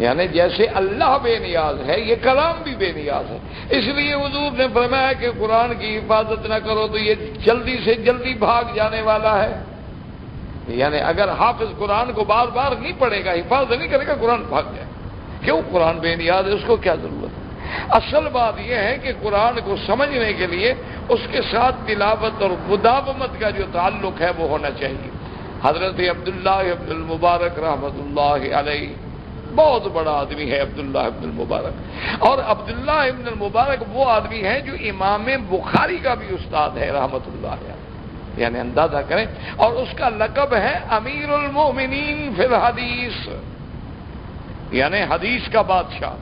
یعنی جیسے اللہ بے نیاز ہے یہ کلام بھی بے نیاز ہے. اس لیے حضور نے فرمایا کہ قرآن کی حفاظت نہ کرو تو یہ جلدی سے جلدی بھاگ جانے والا ہے. یعنی اگر حافظ قرآن کو بار بار نہیں پڑھے گا، حفاظت نہیں کرے گا، قرآن بھاگ جائے. کیوں؟ قرآن بے نیاز ہے، اس کو کیا ضرورت ہے. اصل بات یہ ہے کہ قرآن کو سمجھنے کے لیے اس کے ساتھ تلاوت اور مداومت کا جو تعلق ہے وہ ہونا چاہیے. حضرت عبداللہ ابن المبارک رحمۃ اللہ علیہ بہت بڑا آدمی ہے عبداللہ ابن المبارک. اور عبداللہ ابن المبارک وہ آدمی ہے جو امام بخاری کا بھی استاد ہے رحمۃ اللہ علیہ. یعنی اندازہ کریں. اور اس کا لقب ہے امیر المومنین فی الحدیث، یعنی حدیث کا بادشاہ.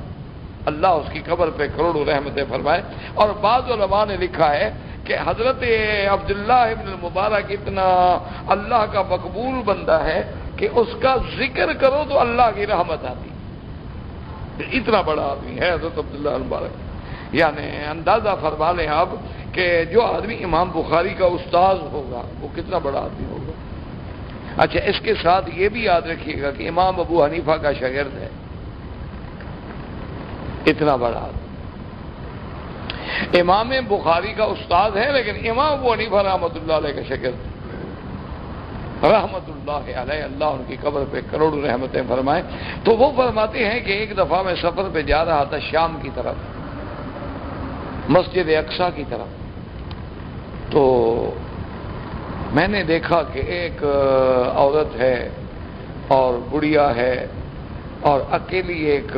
اللہ اس کی قبر پہ کروڑوں رحمتیں فرمائے. اور بعض علماء نے لکھا ہے کہ حضرت عبداللہ ابن المبارک اتنا اللہ کا مقبول بندہ ہے کہ اس کا ذکر کرو تو اللہ کی رحمت آتی. اتنا بڑا آدمی ہے حضرت عبداللہ المبارک. یعنی اندازہ فرما لیں آپ کہ جو آدمی امام بخاری کا استاد ہوگا وہ کتنا بڑا آدمی ہوگا. اچھا، اس کے ساتھ یہ بھی یاد رکھیے گا کہ امام ابو حنیفہ کا شاگرد ہے. اتنا بڑا آدمی امام بخاری کا استاد ہے، لیکن امام ابو حنیفہ رحمۃ اللہ علیہ کا شاگرد رحمۃ اللہ علیہ. اللہ ان کی قبر پہ کروڑوں رحمتیں فرمائے. تو وہ فرماتے ہیں کہ ایک دفعہ میں سفر پہ جا رہا تھا شام کی طرف، مسجد اقصی کی طرف. تو میں نے دیکھا کہ ایک عورت ہے اور بڑھیا ہے اور اکیلی ایک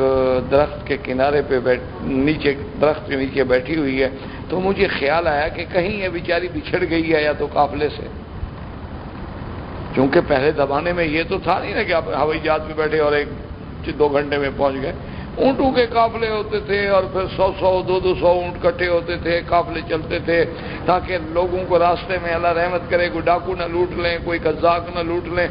درخت کے کنارے پہ نیچے درخت کے نیچے بیٹھی ہوئی ہے. تو مجھے خیال آیا کہ کہیں یہ بیچاری بچھڑ گئی ہے یا تو قافلے سے. کیونکہ پہلے زمانے میں یہ تو تھا نہیں نا کہ آپ ہوائی جہاز میں بیٹھے اور 1-2 گھنٹے میں پہنچ گئے. اونٹوں کے قافلے ہوتے تھے اور پھر 100-200 اونٹ کٹھے ہوتے تھے، قافلے چلتے تھے تاکہ لوگوں کو راستے میں اللہ رحمت کرے کوئی ڈاکو نہ لوٹ لیں، کوئی قزاق نہ لوٹ لیں.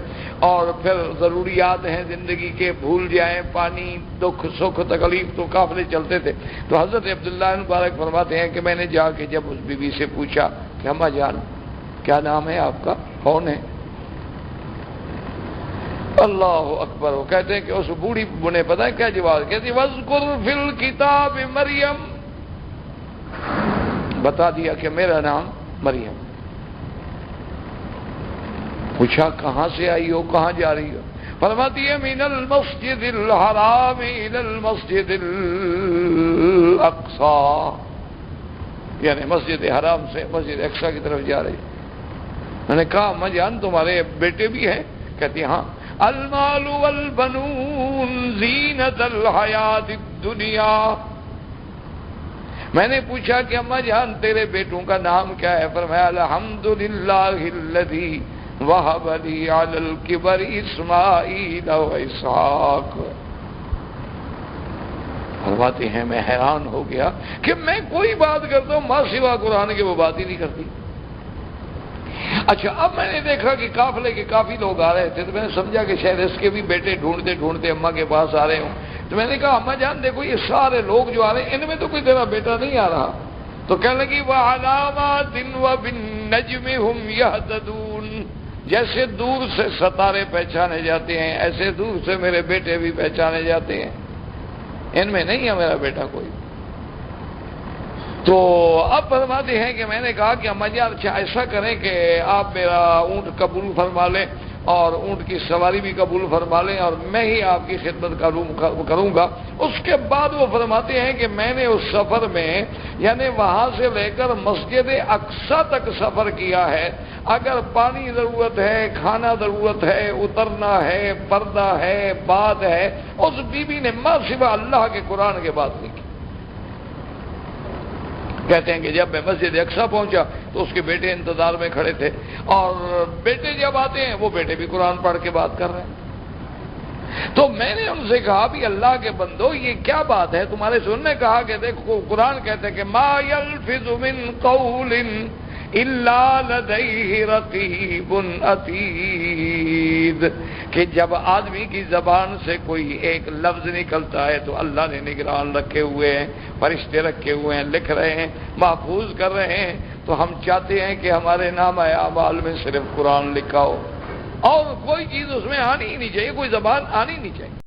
اور پھر ضروریات ہیں زندگی کے بھول جائیں، پانی، دکھ، سکھ، تکلیف، تو قافلے چلتے تھے. تو حضرت عبداللہ مبارک فرماتے ہیں کہ میں نے جا کے جب اس بی بی سے پوچھا کہ اماں جان کیا نام ہے آپ کا، کون ہے؟ اللہ اکبر. وہ کہتے ہیں کہ اس بوڑھی نے پتہ ہے کیا جواب، کہتی وَاذْكُرْ فِي الْكِتَابِ مریم. بتا دیا کہ میرا نام مریم. پوچھا کہاں سے آئی ہو، کہاں جا رہی ہو؟ فرماتی ہے من المسجد الحرام الى المسجد الاقصی، یعنی مسجد حرام سے مسجد اقصی کی طرف جا رہی. میں نے کہا اماں جان تمہارے بیٹے بھی ہیں؟ کہتی ہاں. المال والبنون زینت الحیات الدنیا. میں نے پوچھا کہ اماں جان تیرے بیٹوں کا نام کیا ہے؟ فرمایا الحمدللہ الذی وہب لی علی الکبر اسماعیل و اسحاق. فرماتے ہیں میں حیران ہو گیا کہ میں کوئی بات کرتا ہوں ماں سوا قرآن کے وہ بات ہی نہیں کرتی. اچھا، اب میں نے دیکھا کہ قافلے کے کافی لوگ آ رہے تھے تو میں نے سمجھا کہ شاید اس کے بھی بیٹے ڈھونڈتے ڈھونڈتے اماں کے پاس آ رہے ہوں. تو میں نے کہا اماں جان دیکھو یہ سارے لوگ جو آ رہے ہیں ان میں تو کوئی تیرا بیٹا نہیں آ رہا. تو کہنے لگی وَعَلَامَاتٍ وَبِالنَّجْمِ هُمْ يَهْتَدُونَ. جیسے دور سے ستارے پہچانے جاتے ہیں ایسے دور سے میرے بیٹے بھی پہچانے جاتے ہیں. ان میں نہیں ہے میرا بیٹا کوئی. تو اب فرماتے ہیں کہ میں نے کہا کہ اماں جان اچھا ایسا کریں کہ آپ میرا اونٹ قبول فرما لیں اور اونٹ کی سواری بھی قبول فرما لیں اور میں ہی آپ کی خدمت کروں گا. اس کے بعد وہ فرماتے ہیں کہ میں نے اس سفر میں یعنی وہاں سے لے کر مسجد اقصی تک سفر کیا ہے. اگر پانی ضرورت ہے، کھانا ضرورت ہے، اترنا ہے، پردہ ہے، بات ہے، اس بی بی نے ماں سوا اللہ کے قرآن کے بات نہیں کی. کہتے ہیں کہ جب میں مسجد اقصی پہنچا تو اس کے بیٹے انتظار میں کھڑے تھے اور بیٹے جب آتے ہیں وہ بیٹے بھی قرآن پڑھ کے بات کر رہے ہیں. تو میں نے ان سے کہا بھی اللہ کے بندو یہ کیا بات ہے تمہارے سننے؟ کہا کہ دیکھو قرآن کہتے ہیں کہ ما یلفظ من قول الا لدیہ رقیب عتید، کہ جب آدمی کی زبان سے کوئی ایک لفظ نکلتا ہے تو اللہ نے نگران رکھے ہوئے ہیں، فرشتے رکھے ہوئے ہیں، لکھ رہے ہیں، محفوظ کر رہے ہیں. تو ہم چاہتے ہیں کہ ہمارے نامہ اعمال میں صرف قرآن لکھا ہو اور کوئی چیز اس میں آنی ہی نہیں چاہیے، کوئی زبان آنی نہیں چاہیے.